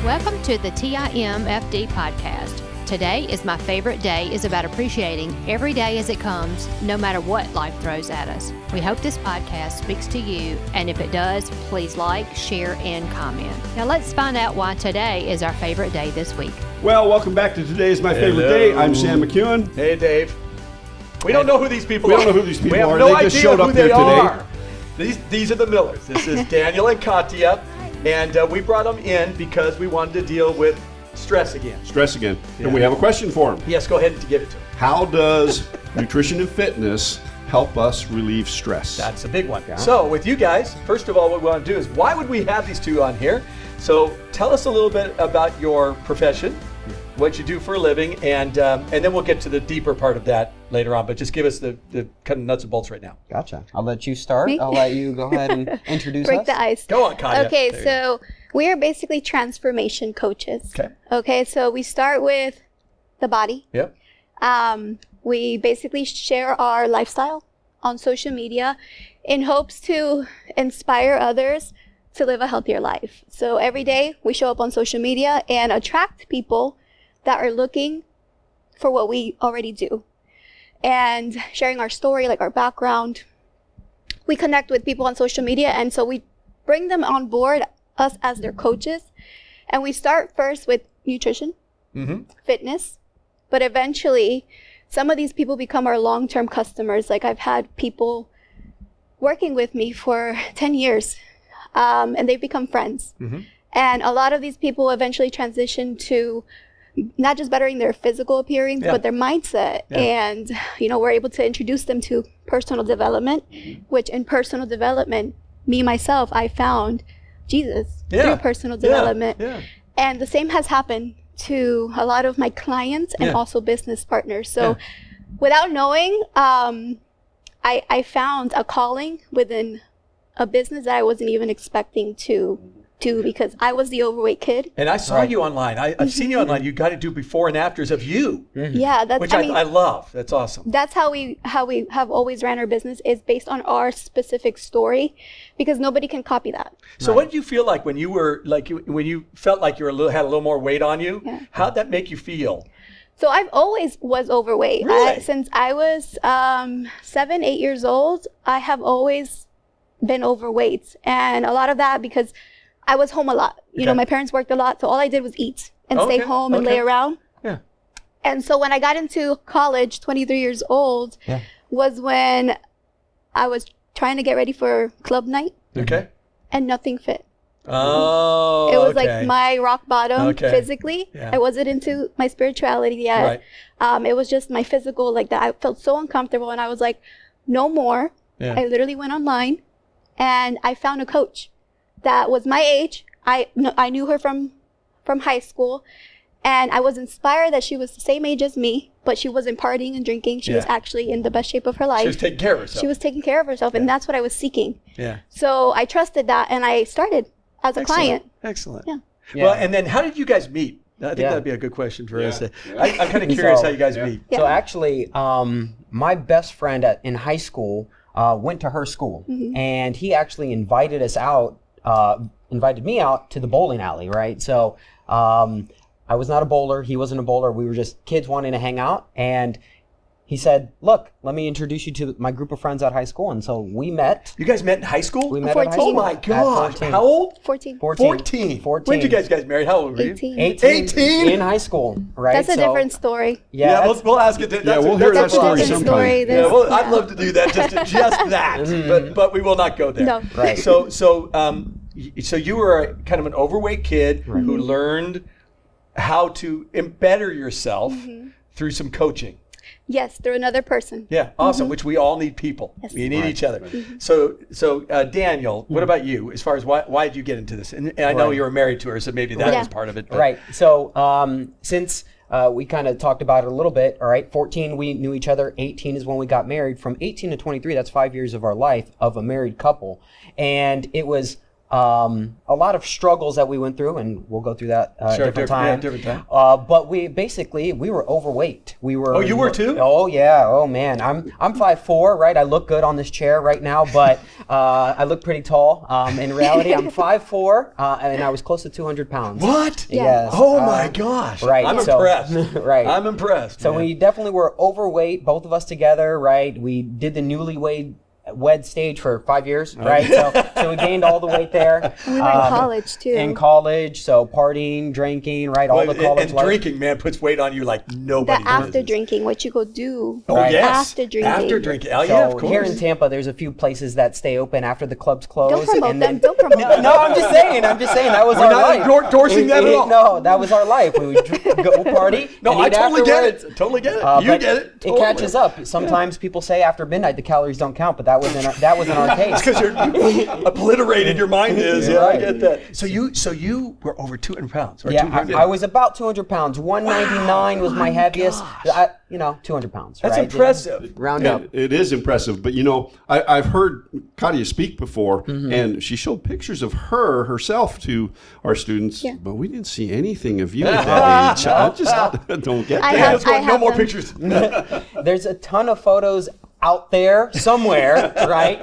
Welcome to the TIMFD podcast. Today is my favorite day is about appreciating every day as it comes, no matter what life throws at us. We hope this podcast speaks to you, and if it does, please like, share, and comment. Now let's find out why today is our favorite day this week. Well, welcome back to Today's My Favorite Day. I'm Sam McKeown. Hey, Dave. We don't know who these people are. We don't know who these people are. We have no they just idea showed who up here they today. are. These are the Millers. This is Daniel and Katia, and we brought them in because we wanted to deal with stress again. Yeah. And we have a question for them. Yes, go ahead and give it to them. How does nutrition and fitness help us relieve stress? That's a big one. Yeah. So with you guys, first of all, what we want to do is, why would we have these two on here? So tell us a little bit about your profession, what you do for a living, and then we'll get to the deeper part of that later on. But just give us the kind of nuts and bolts right now. Gotcha. I'll let you start. Me? I'll let you go ahead and introduce Break us. the ice. Go on, Katia. Okay, so we are basically transformation coaches. Okay, so we start with the body. Yep. We basically share our lifestyle on social media in hopes to inspire others to live a healthier life. So every day we show up on social media and attract people that are looking for what we already do, and sharing our story, like our background. We connect with people on social media, and so we bring them on board, us as their coaches, and we start first with nutrition, fitness, but eventually some of these people become our long-term customers. Like, I've had people working with me for 10 years, and they've become friends. And a lot of these people eventually transition to not just bettering their physical appearance, but their mindset. And, we're able to introduce them to personal development, which in personal development, myself, I found Jesus through personal development. And the same has happened to a lot of my clients and also business partners. So without knowing, I found a calling within a business that I wasn't even expecting to do, because I was the overweight kid. And I saw you online. I've seen you online. You got to do before and afters of you. Yeah, that's which I love. That's awesome. That's how we have always ran our business, is based on our specific story, because nobody can copy that. So what did you feel like when you were when you felt like you were had a little more weight on you? How'd that make you feel? So I've always was overweight. Really? Since I was 7, 8 years old, I have always been overweight, and a lot of that because I was home a lot. My parents worked a lot, so all I did was eat and stay home and lay around. Yeah. And so when I got into college, 23 years old, was when I was trying to get ready for club night. Okay. And nothing fit. Oh, it was like my rock bottom physically. I wasn't into my spirituality yet. Right. It was just my physical, like that. I felt so uncomfortable, and I was like, no more. I literally went online and I found a coach that was my age. I knew her from high school, and I was inspired that she was the same age as me, but she wasn't partying and drinking. She was actually in the best shape of her life. She was taking care of herself. She was taking care of herself, and that's what I was seeking. Yeah. So I trusted that, and I started as a client. Excellent. Yeah. Well, and then how did you guys meet? I think that'd be a good question for us. I'm kind of curious how you guys meet. So actually, my best friend in high school went to her school, and he actually invited me out to the bowling alley, right? So I was not a bowler. He wasn't a bowler. We were just kids wanting to hang out. And he said, look, let me introduce you to my group of friends at high school. And so we met. You guys met in high school? We met at high school. Oh, my gosh. How old? 14. 14. When did you guys get married? How old were you? 18. In high school, right? That's a different story. Yeah, we'll ask it. We'll hear that story sometime. I'd love to do that, just that. But we will not go there. No. Right. So you were kind of an overweight kid who learned how to better yourself through some coaching. Yes, through another person. Yeah, awesome. Which we all need people. Yes. We need each other. So Daniel, what about you? As far as why did you get into this? And I know you were married to her, so maybe that was part of it. But. Right. So since we kind of talked about it a little bit, all right, 14 we knew each other. 18 is when we got married. From 18 to 23, that's 5 years of our life of a married couple, and it was a lot of struggles that we went through, and we'll go through that different time. But we were overweight. We were. Oh, you were too? Oh yeah. Oh man, I'm 5'4", right? I look good on this chair right now, but I look pretty tall. In reality, I'm 5'4", and I was close to 200 pounds. What? Yes. Oh my gosh. Right. I'm impressed. Right. I'm impressed. So man. we definitely were overweight, both of us together, right? We did the newlywed stage for 5 years, right? So we gained all the weight there. We were in college too. In college, so partying, drinking, right? All the college and life. Drinking, man, puts weight on you like nobody. The after drinking, what you go do. Oh Right. yes. After drinking. After drinking. Oh So yeah, of course. here in Tampa, there's a few places that stay open after the clubs close. Don't promote and them. Don't promote them. No, I'm just saying. That was We're our not life. endorsing that at all. No, that was our life. We would go party. No, and I eat totally get afterwards. it. Totally get it. You But get it. Totally. It catches up. Sometimes people say after midnight the calories don't count, but that was in our case. Because you're obliterated. Your mind is. Yeah, Right. I get that. So you were over 200 pounds. Or Yeah, 200. I was about 200 pounds. 199 was my heaviest. 200 pounds. That's right? impressive. Round up. It is impressive, but I've heard Katia speak before, and she showed pictures of herself to our students, but we didn't see anything of you at that age. I just don't get I that. have- Let's go. No have more them. pictures. There's a ton of photos out there somewhere, right?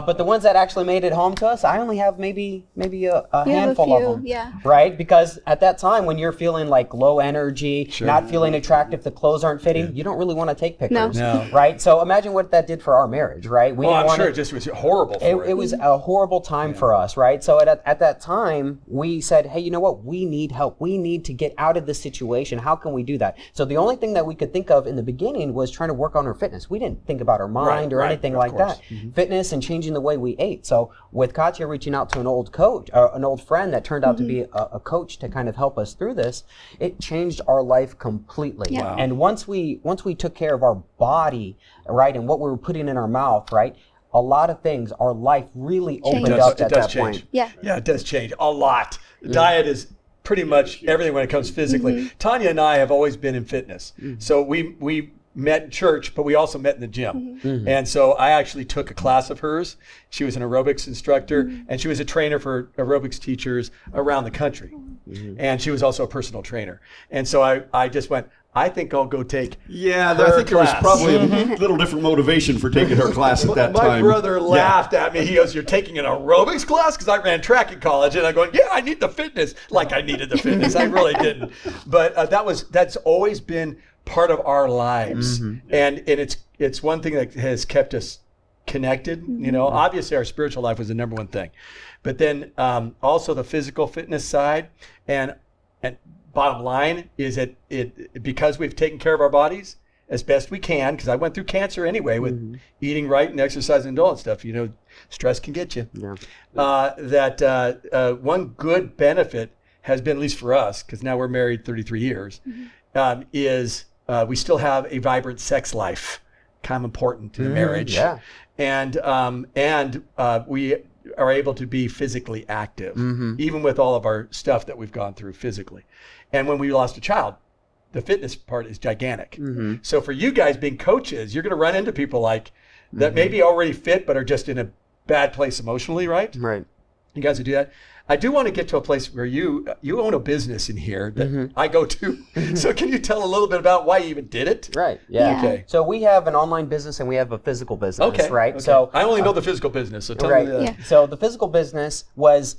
But the ones that actually made it home to us, I only have maybe a handful few, of them. yeah. Right? Because at that time, when you're feeling like low energy, not feeling attractive, the clothes aren't fitting, you don't really want to take pictures. No. Right? So imagine what that did for our marriage, right? We Well, didn't I'm sure wanna- it just was horrible for It was a horrible time for us, right? So at that time, we said, hey, you know what? We need help. We need to get out of this situation. How can we do that? So the only thing that we could think of in the beginning was trying to work on our fitness. We didn't think about our mind or anything of like course. that. Fitness and changing the way we ate. So with Katia reaching out to an old coach, an old friend that turned out to be a coach to kind of help us through this, it changed our life completely. Yeah. Wow. And once we took care of our body, right, and what we were putting in our mouth, right, a lot of things, our life really opened up at that point. Yeah. Yeah, it does change a lot. Diet is pretty much everything when it comes physically. Tanya and I have always been in fitness. So we met in church, but we also met in the gym. And so I actually took a class of hers. She was an aerobics instructor, and she was a trainer for aerobics teachers around the country. And she was also a personal trainer. And so I just went, I think I'll go take Yeah, her I think there was class. probably a little different motivation for taking her class at that My time. brother laughed at me. He goes, "You're taking an aerobics class?" Because I ran track in college, and I'm going, "Yeah, I need the fitness." Like I needed the fitness. I really didn't. But that's always been part of our lives, and it's one thing that has kept us connected. Obviously our spiritual life was the number one thing, but then also the physical fitness side, and bottom line is that because we've taken care of our bodies as best we can, because I went through cancer anyway with eating right and exercising and all that stuff. Stress can get you. That one good benefit has been, at least for us, because now we're married 33 years, is we still have a vibrant sex life, kind of important to the marriage. Yeah. And we are able to be physically active, even with all of our stuff that we've gone through physically. And when we lost a child, the fitness part is gigantic. So for you guys being coaches, you're going to run into people like that maybe already fit, but are just in a bad place emotionally, right? Right. You guys would do that. I do want to get to a place where you own a business in here that I go to. So can you tell a little bit about why you even did it? Right. Yeah. Okay. So we have an online business and we have a physical business, right? Okay. So I only know the physical business, so tell right. me that. Yeah. So the physical business was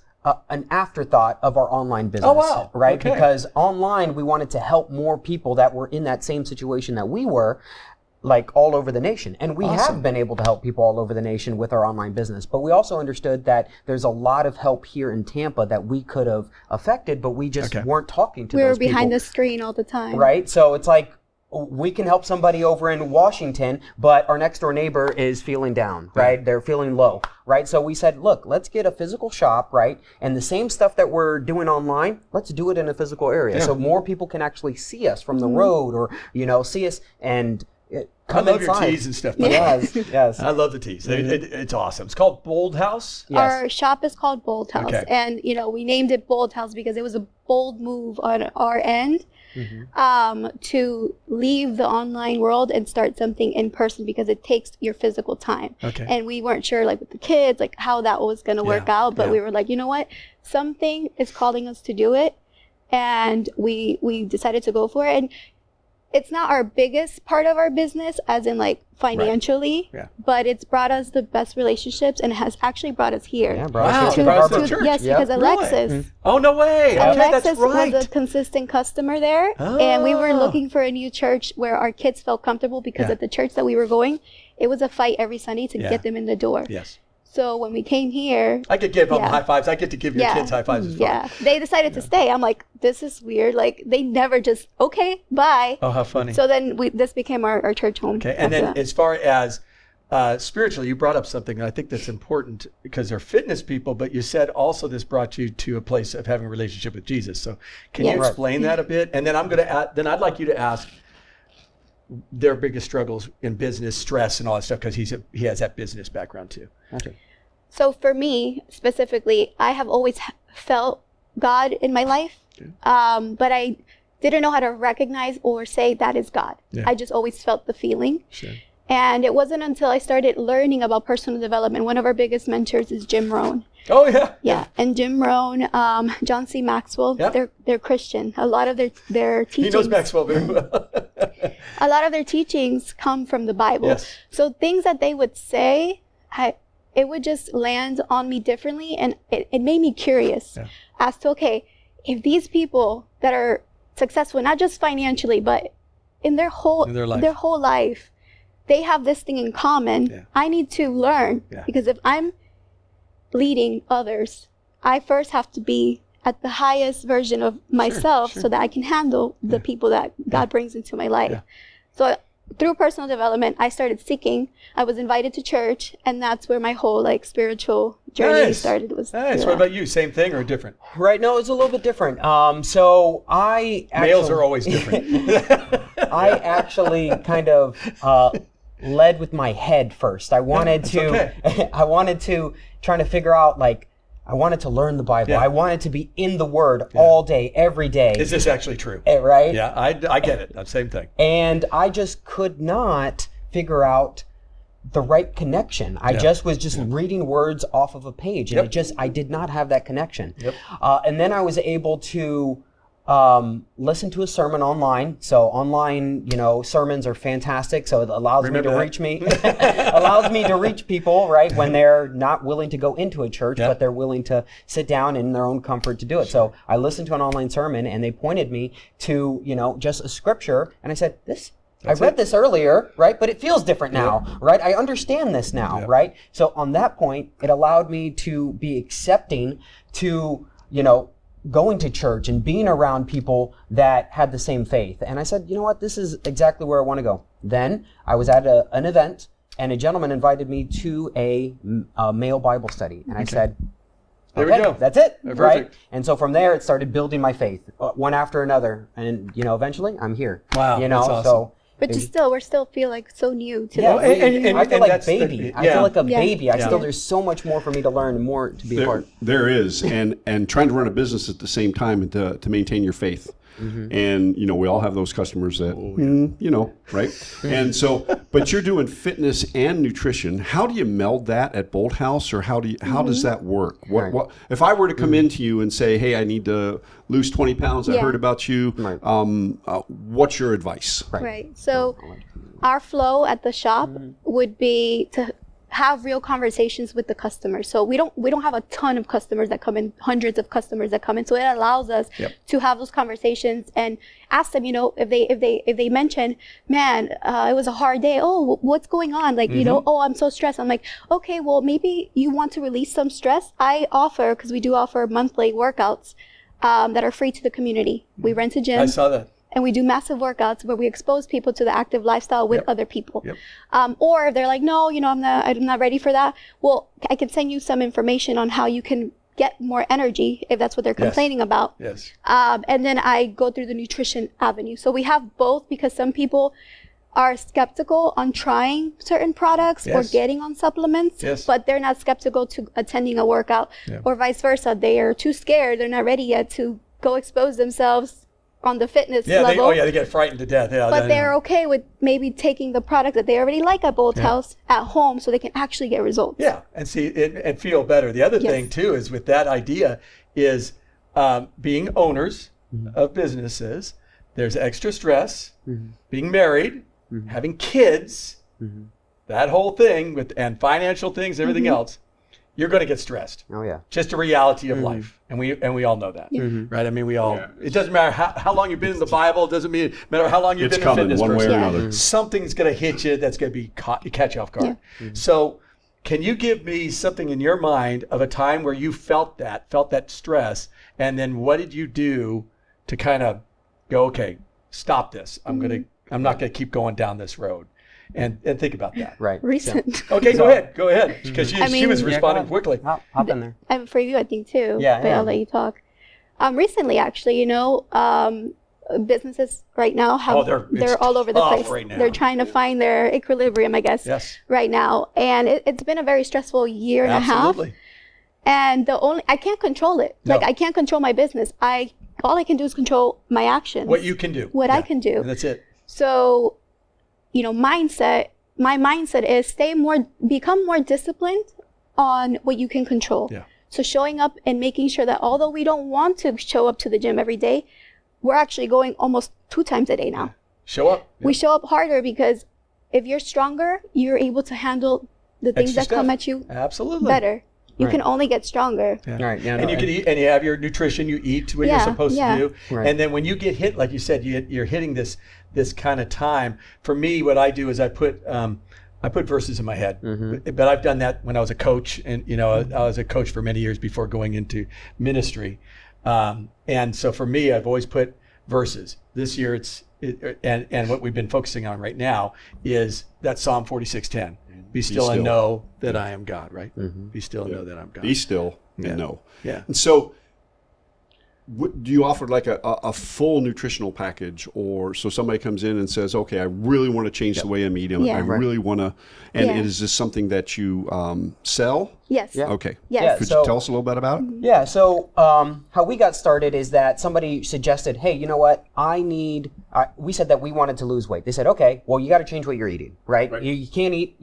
an afterthought of our online business. Oh, wow. Right? Okay. Because online we wanted to help more people that were in that same situation that we were, like all over the nation. And we have been able to help people all over the nation with our online business. But we also understood that there's a lot of help here in Tampa that we could have affected, but we just weren't talking to We those were behind people. the screen all the time. Right? So it's like, we can help somebody over in Washington, but our next door neighbor is feeling down, right? They're feeling low, right? So we said, look, let's get a physical shop, right? And the same stuff that we're doing online, let's do it in a physical area. So more people can actually see us from the road or, see us. And come I love inside. your teas and stuff. Yes. I love the teas. It's awesome. It's called Bold House. Yes. Our shop is called Bold House. Okay. And, we named it Bold House because it was a bold move on our end to leave the online world and start something in person because it takes your physical time. Okay. And we weren't sure, like, with the kids, like, how that was going to work out. But we were like, you know what? Something is calling us to do it. And we decided to go for it. And it's not our biggest part of our business, as in like financially, but it's brought us the best relationships and it has actually brought us here. Yeah, brought us Wow. here Brought us to Harvard. church. Yes, because Alexis. Oh, no way. Okay, Alexis that's right. was a consistent customer there, and we were looking for a new church where our kids felt comfortable because at the church that we were going, it was a fight every Sunday to get them in the door. Yes. So when we came here, I could give them high fives. I get to give your kids high fives as well. Yeah, they decided to stay. I'm like, this is weird. Like, they never just, okay, bye. Oh, how funny. So then this became our church home. Okay, and then as far as spiritually, you brought up something I think that's important because they're fitness people, but you said also this brought you to a place of having a relationship with Jesus. So can you explain that a bit? And then I'd like you to ask their biggest struggles in business, stress, and all that stuff because he has that business background too. Okay. So for me specifically, I have always felt God in my life, but I didn't know how to recognize or say that is God. Yeah. I just always felt the feeling. Sure. And it wasn't until I started learning about personal development. One of our biggest mentors is Jim Rohn. Oh, yeah. Yeah, and Jim Rohn, John C. Maxwell, they're Christian. A lot of their teachings. He knows Maxwell very well. A lot of their teachings come from the Bible. Yes. So things that they would say, it would just land on me differently, and it made me curious as to, okay, if these people that are successful, not just financially, but in their whole life, they have this thing in common, I need to learn. Because if I'm leading others, I first have to be at the highest version of myself so that I can handle the people that God brings into my life. So through personal development, I started seeking. I was invited to church, and that's where my whole spiritual journey started. Nice. What about you? Same thing or different? Right. No, it's a little bit different. So I actually, males are always different. I actually kind of led with my head first. I wanted to trying to figure out I wanted to learn the Bible. I wanted to be in the Word all day, every day. Is this actually true? Right? Yeah, I get it. Same thing. And I just could not figure out the right connection. I just was reading words off of a page, and I did not have that connection. And then I was able to listen to a sermon online. So online, sermons are fantastic. So it allows me to reach people, right, when they're not willing to go into a church, but they're willing to sit down in their own comfort to do it. So I listened to an online sermon, and they pointed me to, just a scripture, and I said, I read this earlier, right? But it feels different now, right? I understand this now, right? So on that point, it allowed me to be accepting to, going to church and being around people that had the same faith. And I said, you know what? This is exactly where I want to go. Then I was at an event, and a gentleman invited me to a male Bible study. And I said, there we go. That's it, Perfect. right? And so from there, it started building my faith, one after another. And, eventually, I'm here. Wow, that's awesome. So... But we still feel so new to yeah, this. and I feel like baby. I feel like a baby. Yeah. There's so much more for me to learn and more to be a part. There is, and trying to run a business at the same time and to maintain your faith. And we all have those customers that right? And so, but you're doing fitness and nutrition. How do you meld that at Bold House, or how does that work? What if I were to come into you and say, hey, I need to lose 20 pounds, I heard about you, what's your advice? Right. So our flow at the shop would be to have real conversations with the customers. So we don't have a ton of customers that come in, hundreds of customers that come in. So it allows us to have those conversations and ask them, if they mention, man, it was a hard day. Oh, what's going on? Oh, I'm so stressed. I'm like, okay, well, maybe you want to release some stress. I offer, because we do offer monthly workouts that are free to the community. We rent a gym. I saw that. And we do massive workouts where we expose people to the active lifestyle with other people. Or if they're like, no, I'm not ready for that. Well, I can send you some information on how you can get more energy if that's what they're complaining about. And then I go through the nutrition avenue. So we have both, because some people are skeptical on trying certain products or getting on supplements, but they're not skeptical to attending a workout or vice versa. They are too scared. They're not ready yet to go expose themselves on the fitness level. They get frightened to death. Yeah, but they're okay with maybe taking the product that they already like at Bold House at home so they can actually get results. Yeah, and see and feel better. The other thing too is with that idea is being owners of businesses. There's extra stress, being married, having kids, that whole thing and financial things, everything else. You're going to get stressed. Oh yeah. Just a reality of life, and we all know that, right? I mean, we all. It doesn't matter how long you've been in the Bible. It doesn't matter how long you've been a fitness one person. way or another. Something's going to hit you that's going to be catch you off guard. So, can you give me something in your mind of a time where you felt that stress, and then what did you do to kind of go, okay, stop this. I'm not going to keep going down this road. And think about that. Right. Recent. Okay, go ahead. Because she was responding quickly. Hop in there. And for you, I think too. Yeah. But I'll let you talk. Recently, actually, businesses right now they're all over the place. Right now. They're trying to find their equilibrium, I guess. Yes. Right now, and it's been a very stressful year and a half. And I can't control it. No. Like I can't control my business. All I can do is control my actions. What you can do. What I can do. And that's it. So, my mindset is become more disciplined on what you can control. Yeah. So showing up and making sure that although we don't want to show up to the gym every day, we're actually going almost 2 times a day now. Show up. We show up harder because if you're stronger, you're able to handle the things that come at you better. You can only get stronger. Right. Yeah, and you can eat, and you have your nutrition. You eat what you're supposed to do, Right. and then when you get hit, like you said, you're hitting this kind of time. For me, what I do is I put verses in my head. But I've done that when I was a coach, and I was a coach for many years before going into ministry. And so for me, I've always put verses. This year, and what we've been focusing on right now is that Psalm 46:10. Be still and know that I am God, right? Be still and know that I'm God. Be still and know. Yeah. And so, do you offer like a full nutritional package, or so somebody comes in and says, okay, I really want to change the way I'm eating. I really want to, and is this something that you sell? Yes. Yeah. Okay. Yes. Could you tell us a little bit about it? Yeah, so how we got started is that somebody suggested, hey, you know what, we said that we wanted to lose weight. They said, okay, well, you got to change what you're eating, right? You can't eat,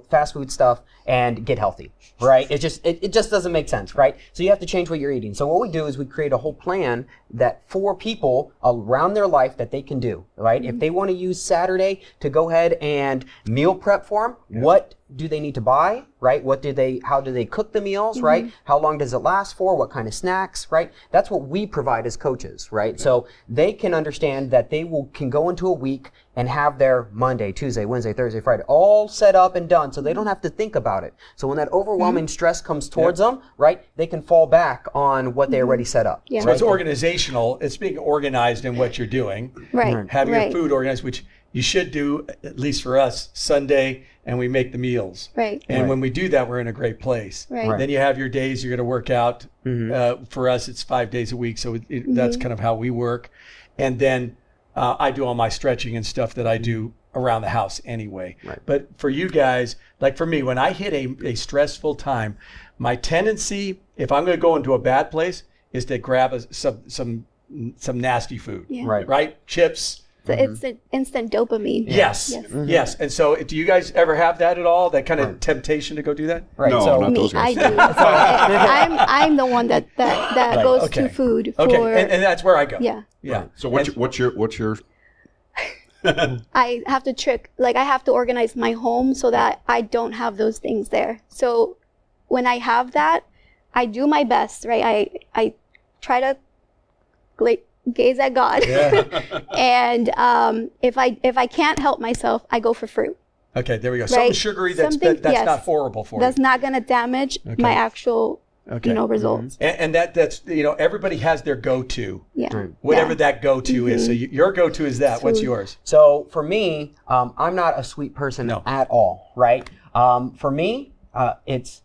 fast food stuff and get healthy, right? It just doesn't make sense, right? So you have to change what you're eating. So what we do is we create a whole plan that for people around their life that they can do, right? If they want to use Saturday to go ahead and meal prep for them, what do they need to buy, right? How do they cook the meals, right? How long does it last for? What kind of snacks, right? That's what we provide as coaches, right? So they can understand that they can go into a week and have their Monday, Tuesday, Wednesday, Thursday, Friday all set up and done, so they don't have to think about it. So when that overwhelming stress comes towards them, right, they can fall back on what they already set up. Yeah. So it's organizational. It's being organized in what you're doing. Right. Having your food organized, which you should do, at least for us, Sunday, and we make the meals. Right. And when we do that, we're in a great place. Right. Then you have your days you're going to work out. For us, it's 5 days a week, so that's kind of how we work. And then I do all my stretching and stuff that I do around the house anyway. Right. But for you guys, like for me, when I hit a stressful time, my tendency, if I'm going to go into a bad place, is to grab some nasty food. Yeah. Right? Chips. So it's an instant dopamine. Yes. Yes. And so do you guys ever have that at all? That kind of temptation to go do that? Right. No, So not those I guys. do. I'm the one that goes to food for. Okay. And that's where I go. Yeah. Yeah. So what's your I have to I have to organize my home so that I don't have those things there. So when I have that, I do my best, right? I try to gaze at God. Yeah. And if I can't help myself, I go for fruit. Okay, there we go. Something sugary that's not horrible for you. That's not going to damage my actual results. And that's everybody has their go-to. Yeah. Whatever that go-to is. So your go-to is that. What's yours? So for me, I'm not a sweet person at all, right? For me, it's,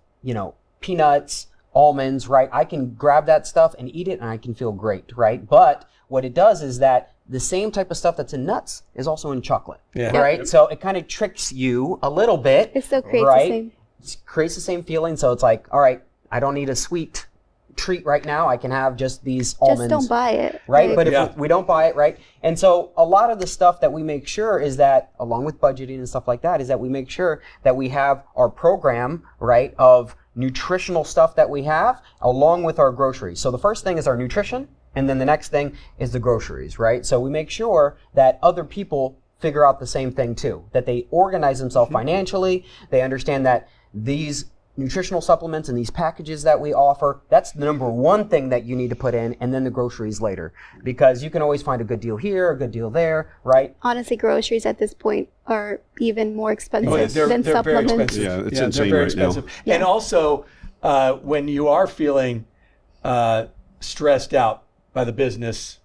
peanuts, almonds, right? I can grab that stuff and eat it and I can feel great, right? But what it does is that the same type of stuff that's in nuts is also in chocolate, Yeah. right? So it kind of tricks you a little bit. It still creates right? the same. It creates the same feeling. So it's like, all right, I don't need a sweet treat right now. I can have just these almonds. Just don't buy it. Right? Like, But if we don't buy it, right? And so a lot of the stuff that we make sure is that, along with budgeting and stuff like that, is that we make sure that we have our program, right, of nutritional stuff that we have along with our groceries. So the first thing is our nutrition, and then the next thing is the groceries, right? So we make sure that other people figure out the same thing too, that they organize themselves financially, they understand that these nutritional supplements and these packages that we offer, that's the number one thing that you need to put in, and then the groceries later. Because you can always find a good deal here, a good deal there, right? Honestly, groceries at this point are even more expensive They're than very supplements. expensive. Yeah, it's they're insane very right now. expensive. And also, when you are feeling stressed out by the business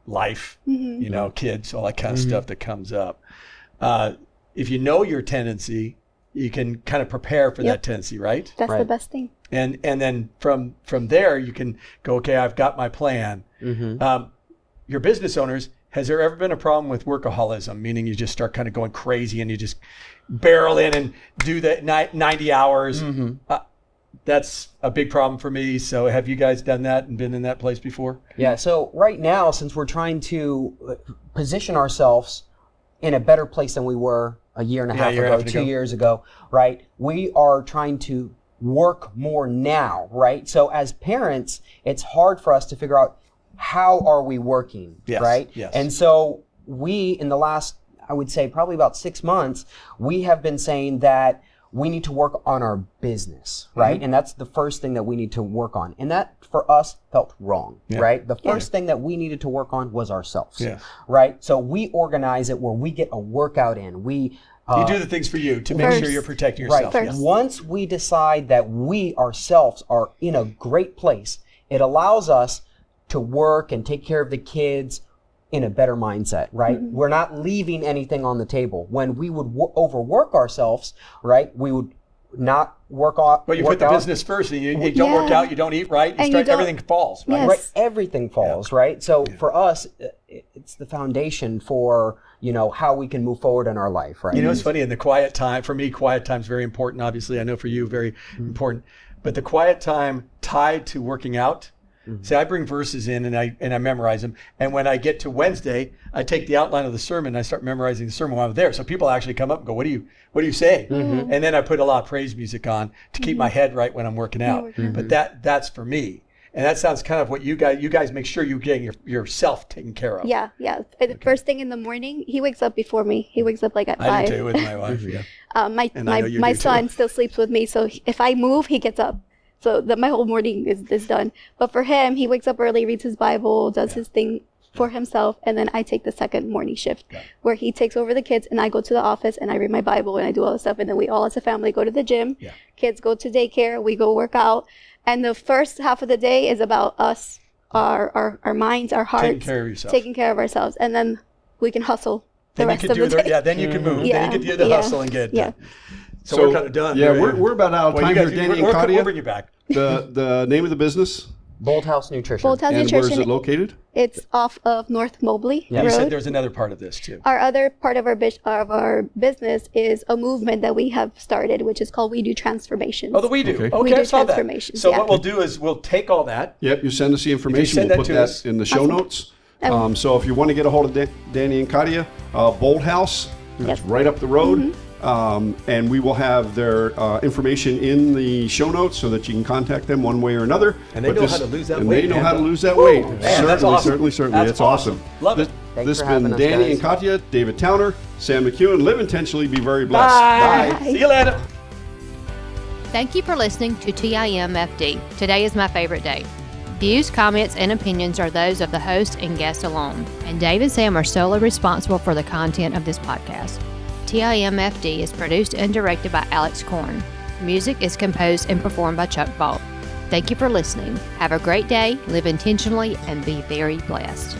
life, you know, kids, all that kind of stuff that comes up, if you know your tendency, you can kind of prepare for that tendency, right? That's the Right. best thing. And then from there, you can go, okay, I've got my plan. Your business owners, has there ever been a problem with workaholism, meaning you just start kind of going crazy and you just barrel in and do that 90 hours? That's a big problem for me. So have you guys done that and been in that place before? Yeah, so right now, since we're trying to position ourselves in a better place than we were a year and a half ago, 2 years ago, right? We are trying to work more now, right? So as parents, it's hard for us to figure out how are we working, right? Yes. And so we, in the last, I would say probably about 6 months, we have been saying that we need to work on our business, right? And that's the first thing that we need to work on. And that, for us, felt wrong, right? The first thing that we needed to work on was ourselves, right? So we organize it where we get a workout in. We you do the things for you to make sure you're protecting yourself. Right. Yes. Once we decide that we ourselves are in a great place, it allows us to work and take care of the kids in a better mindset, right? We're not leaving anything on the table. When we would overwork ourselves, right, we would not work on. But you put the business first, and you don't work out, you don't eat right, everything falls, right? Yes. Right, everything falls, right? So for us, it's the foundation for, you know, how we can move forward in our life, right? You know, it's funny, in the quiet time, for me, quiet time is very important. Obviously, I know for you, very important. But the quiet time tied to working out, see, I bring verses in and I memorize them. And when I get to Wednesday, I take the outline of the sermon and I start memorizing the sermon while I'm there. So people actually come up and go, what do you say? And then I put a lot of praise music on to keep my head right when I'm working out. But that's for me. And that sounds kind of what you guys make sure you're getting yourself taken care of. Yeah. The first thing in the morning, he wakes up before me. He wakes up like at 5. I do too with my wife, My son still sleeps with me. So if I move, he gets up. So that my whole morning is done. But for him, he wakes up early, reads his Bible, does his thing for himself, and then I take the second morning shift where he takes over the kids and I go to the office and I read my Bible and I do all this stuff, and then we all as a family go to the gym. Kids go to daycare, we go work out, and the first half of the day is about us, our minds, our hearts, taking care of ourselves, and then we can hustle the rest of the day. Then you can move. Then you can do the hustle and get it done. So we're kind of done. Yeah, we're about out of time here, Danny and Katia. We'll bring you back. The name of the business? Bold House Nutrition. Bold House And Nutrition. where is it located? It's off of North Mobley You Road. said there's another part of this too. Our other part of our business is a movement that we have started, which is called We Do Transformations. Oh, We Do. Okay, We do I saw that. transformations, So yeah. what we'll do is we'll take all that. Yep, you send us the information. send We'll that put to that us. in the show Awesome. notes. So if you want to get a hold of Danny and Katia, Bold House, that's right up the road. And we will have their information in the show notes so that you can contact them one way or another. And they know how to lose that weight. They know how to lose that weight. Man, that's awesome. Certainly. That's It's awesome. Love it. Thanks This for has been having us, Danny guys. and Katia, David Towner, Sam McKeown. Live intentionally, be very blessed. Bye. See you later. Thank you for listening to TIMFD. Today is my favorite day. Views, comments, and opinions are those of the host and guest alone, and Dave and Sam are solely responsible for the content of this podcast. TIMFD is produced and directed by Alex Korn. Music is composed and performed by Chuck Ball. Thank you for listening. Have a great day, live intentionally, and be very blessed.